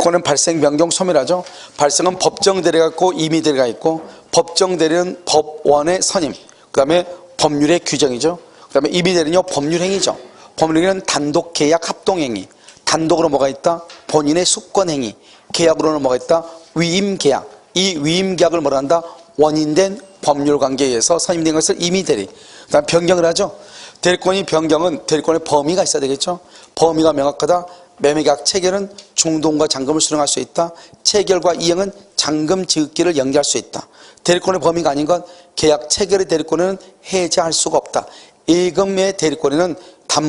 대리권은 발생, 변경, 소멸하죠. 발생은 법정 대리가 있고 임의 대리가 있고, 법정 대리는 법원의 선임, 그 다음에 법률의 규정이죠. 그 다음에 임의 대리는요 법률 행위죠. 법률 행위는 단독 계약 합동 행위, 단독으로 뭐가 있다? 본인의 수권 행위, 계약으로는 뭐가 있다? 위임 계약. 이 위임 계약을 뭐라 한다? 원인된 법률 관계에 의해서 선임된 것을 임의 대리. 그 다음 변경을 하죠. 대리권이 변경은 대리권의 범위가 있어야 되겠죠. 범위가 명확하다. 매매계약 체결은 중도금과 잔금을 수령할 수 있다. 체결과 이행은 잔금 지급기를 연기할 수 있다. 대리권의 범위가 아닌 건 계약 체결의 대리권은 해제할 수가 없다. 예금의 대리권에는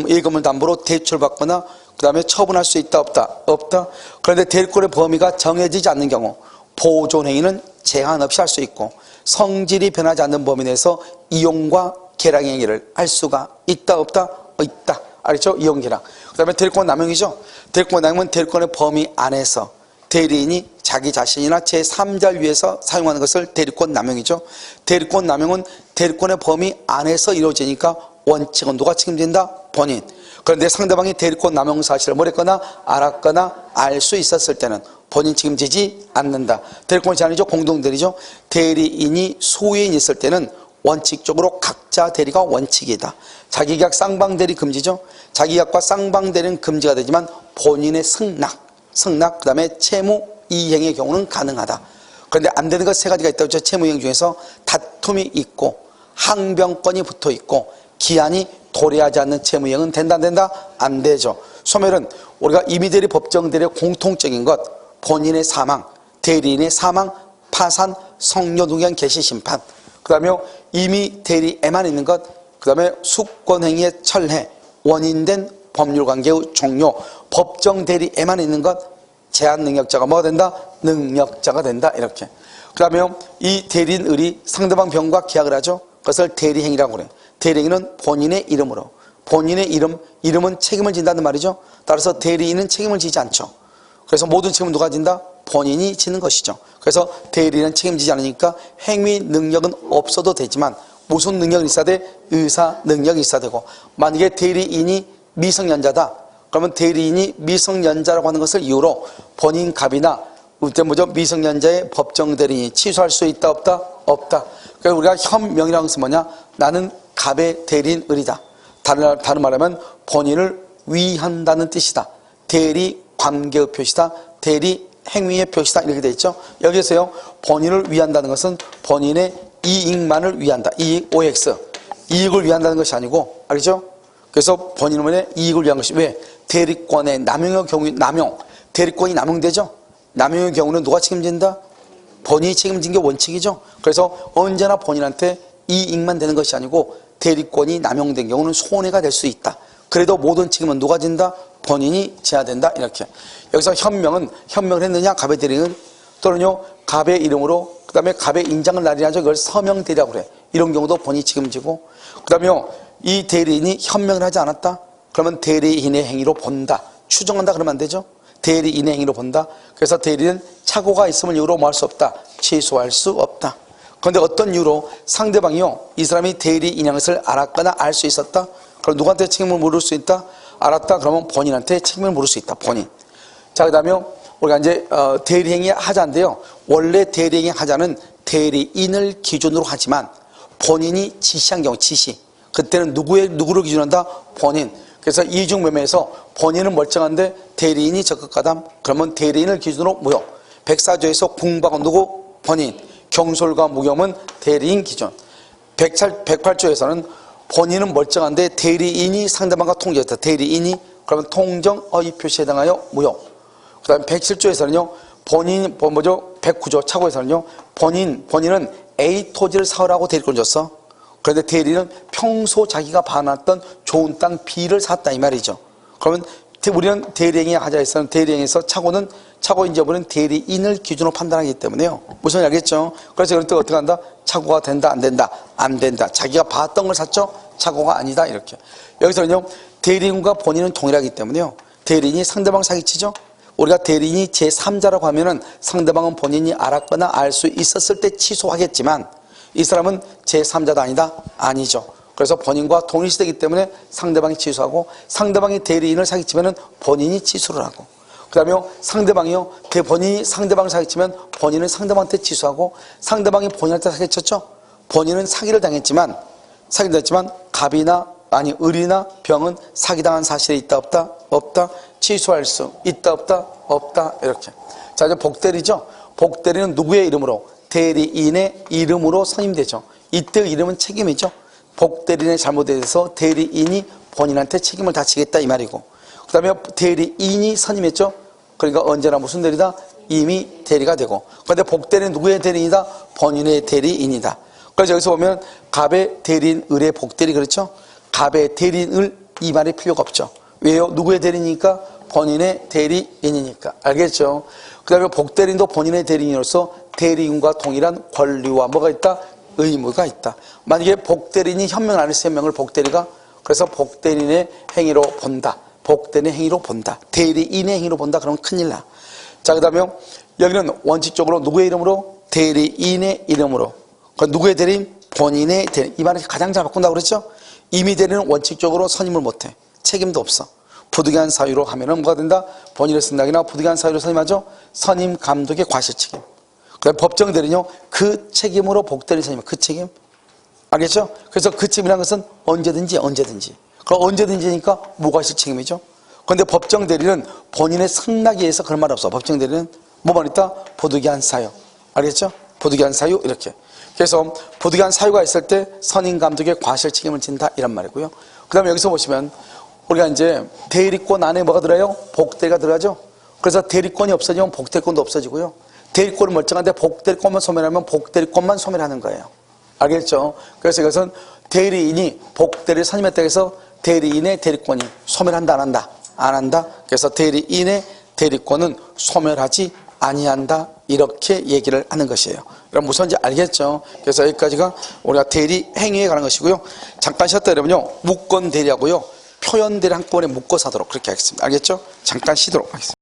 예금을 담보로 대출받거나 그 다음에 처분할 수 있다 없다? 없다. 그런데 대리권의 범위가 정해지지 않는 경우 보존행위는 제한 없이 할 수 있고, 성질이 변하지 않는 범위 내에서 이용과 계량행위를 할 수가 있다 없다? 있다. 알겠죠? 이용 계량. 그 다음에 대리권 남용이죠. 대리권 남용은 대리권의 범위 안에서 대리인이 자기 자신이나 제3자를 위해서 사용하는 것을 대리권 남용이죠. 대리권 남용은 대리권의 범위 안에서 이루어지니까 원칙은 누가 책임진다? 본인. 그런데 상대방이 대리권 남용 사실을 모르거나 알았거나 알 수 있었을 때는 본인 책임지지 않는다. 대리권이 아니죠. 공동대리죠. 대리인이 소유인이 있을 때는 원칙적으로 각자 대리가 원칙이다. 자기계약 쌍방대리 금지죠. 자기계약과 쌍방대리는 금지가 되지만 본인의 승낙, 그 다음에 채무 이행의 경우는 가능하다. 그런데 안 되는 것 세 가지가 있다고 했죠. 채무 이행 중에서 다툼이 있고 항변권이 붙어 있고 기한이 도래하지 않는 채무 이행은 된다 안 된다? 안 되죠. 소멸은 우리가 임의대리 법정대리의 공통적인 것, 본인의 사망, 대리인의 사망, 파산, 성녀동의안 개시 심판, 그 다음에 임의대리에만 있는 것, 그 다음에 수권행위의 철회, 원인된 법률관계의 종료, 법정대리에만 있는 것, 제한 능력자가 뭐가 된다? 능력자가 된다. 이렇게. 그 다음에 이 대리인을이 상대방 병과 계약을 하죠. 그것을 대리행위라고 그래요. 대리행위는 본인의 이름으로, 본인의 이름은 책임을 진다는 말이죠. 따라서 대리인은 책임을 지지 않죠. 그래서 모든 책임은 누가 진다? 본인이 지는 것이죠. 그래서 대리인은 책임지지 않으니까 행위 능력은 없어도 되지만 무슨 능력이 있어야 돼? 의사 능력이 있어야 되고, 만약에 대리인이 미성년자다 그러면 대리인이 미성년자라고 하는 것을 이유로 본인 갑이나 미성년자의 법정 대리인이 취소할 수 있다 없다? 없다. 그래서 우리가 현명이라는 것은 뭐냐? 나는 갑의 대리인을이다. 다른 말하면 본인을 위한다는 뜻이다. 대리 관계의 표시다. 대리 행위의 표시다. 이렇게 되어 있죠. 여기서요, 본인을 위한다는 것은 본인의 이익만을 위한다. 이익 OX. 이익을 위한다는 것이 아니고, 알죠? 그래서 본인의 이익을 위한 것이, 왜? 대리권의 남용의 경우, 대리권이 남용되죠? 남용의 경우는 누가 책임진다? 본인이 책임진 게 원칙이죠. 그래서 언제나 본인한테 이익만 되는 것이 아니고 대리권이 남용된 경우는 손해가 될 수 있다. 그래도 모든 책임은 누가 진다? 본인이 져야 된다. 이렇게. 여기서 현명을 했느냐? 갑의 대리는 또는요, 갑의 이름으로, 그 다음에 갑의 인장을 날리하죠. 이걸 서명대리라고 그래. 이런 경우도 본인이 책임지고, 그 다음에 이 대리인이 현명을 하지 않았다? 그러면 대리인의 행위로 본다. 추정한다 그러면 안 되죠. 대리인의 행위로 본다. 그래서 대리인은 착오가 있음을 이유로 뭐 할 수 없다? 취소할 수 없다. 그런데 어떤 이유로 상대방이요, 이 사람이 대리인인 것을 알았거나 알 수 있었다? 그럼 누구한테 책임을 물을 수 있다? 알았다? 그러면 본인한테 책임을 물을 수 있다. 본인. 자, 그 다음에 우리가 이제 대리행위 하자인데요, 원래 대리행위 하자는 대리인을 기준으로 하지만 본인이 지시한 경우, 그때는 누구를 기준한다? 본인. 그래서 이중매매에서 본인은 멀쩡한데 대리인이 적극가담, 그러면 대리인을 기준으로 무효. 백사조에서 궁박은 누구? 본인. 경솔과 무혐은 대리인 기준. 108조에서는 본인은 멀쩡한데 대리인이 상대방과 통지했다. 대리인이, 그러면 통정어의 표시에 해당하여 무효. 그 다음에 107조에서는요, 109조 차고에서는요, 본인은 A 토지를 사오라고 대리권 줬어. 그런데 대리인은 평소 자기가 봐놨던 좋은 땅 B를 샀다 이 말이죠. 그러면 우리는 대리행위 하자에서는 대리행위에서 착오인지여부는 대리인을 기준으로 판단하기 때문에요. 무슨 말인지 알겠죠? 그래서 그럴 때 어떻게 한다? 착오가 된다 안 된다? 안 된다. 자기가 봤던 걸 샀죠? 착오가 아니다. 이렇게. 여기서는요, 대리인과 본인은 동일하기 때문에요, 대리인이 상대방 사기치죠? 우리가 대리인이 제3자라고 하면은 상대방은 본인이 알았거나 알 수 있었을 때 취소하겠지만 이 사람은 제3자도 아니다? 아니죠. 그래서 본인과 동일시되기 때문에 상대방이 취소하고, 상대방이 대리인을 사기치면은 본인이 취소를 하고, 그 다음에 상대방이요. 본인이 상대방을 사기치면 본인은 상대방한테 치수하고 상대방이 본인한테 사기쳤죠. 본인은 사기를 당했지만 갑이나 을이나 병은 사기당한 사실이 있다 없다? 없다. 취소할 수 있다 없다? 없다. 이렇게. 자, 이제 복대리죠. 복대리는 누구의 이름으로? 대리인의 이름으로 선임되죠. 이때 이름은 책임이죠. 복대리인의 잘못에 대해서 대리인이 본인한테 책임을 다 지겠다 이 말이고, 그 다음에 대리인이 선임했죠. 그러니까 언제나 무슨 대리다? 이미 대리가 되고. 그런데 복대리는 누구의 대리인이다? 본인의 대리인이다. 그래서 여기서 보면 갑의 대리인, 을의 복대리, 그렇죠? 갑의 대리인, 을, 이 말이 필요가 없죠. 왜요? 누구의 대리니까? 본인의 대리인이니까. 알겠죠? 그 다음에 복대리인도 본인의 대리인으로서 대리인과 동일한 권리와 뭐가 있다? 의무가 있다. 만약에 복대리인이 현명 안 했을 현명을 복대리가, 그래서 복대리인의 행위로 본다. 복대리인의 행위로 본다. 대리인의 행위로 본다. 그러면 큰일 나. 자, 그 다음에 여기는 원칙적으로 누구의 이름으로? 대리인의 이름으로. 누구의 대리인? 본인의 대리인. 이 말을 가장 잘 바꾼다고 그랬죠? 이미 대리는 원칙적으로 선임을 못해. 책임도 없어. 부득이한 사유로 하면은 뭐가 된다? 본인의 승낙이나 부득이한 사유로 선임하죠? 선임 감독의 과실 책임. 그 다음에 법정 대리는요, 그 책임으로 복대리 선임, 그 책임. 알겠죠? 그래서 그 책임이라는 것은 언제든지. 그럼 언제든지니까 무과실 책임이죠. 그런데 법정 대리는 본인의 승낙에 의해서 그런 말 없어. 법정 대리는 뭐만 있다? 부득이한 사유. 알겠죠? 부득이한 사유, 이렇게. 그래서 부득이한 사유가 있을 때 선임 감독의 과실 책임을 진다, 이란 말이고요. 그 다음에 여기서 보시면 우리가 이제 대리권 안에 뭐가 들어요? 복대리가 들어가죠. 그래서 대리권이 없어지면 복대리권도 없어지고요. 대리권은 멀쩡한데 복대리권만 소멸하면 복대리권만 소멸하는 거예요. 알겠죠? 그래서 이것은 대리인이 복대리를 선임했다고 해서 대리인의 대리권이 소멸한다, 안 한다? 안 한다. 그래서 대리인의 대리권은 소멸하지 아니한다, 이렇게 얘기를 하는 것이에요. 그럼 무슨지 알겠죠? 그래서 여기까지가 우리가 대리 행위에 관한 것이고요. 잠깐 쉬었다 그러면요, 무권 대리하고요, 표현 대리 한꺼번에 묶어서 하도록 그렇게 하겠습니다. 알겠죠? 잠깐 쉬도록 하겠습니다.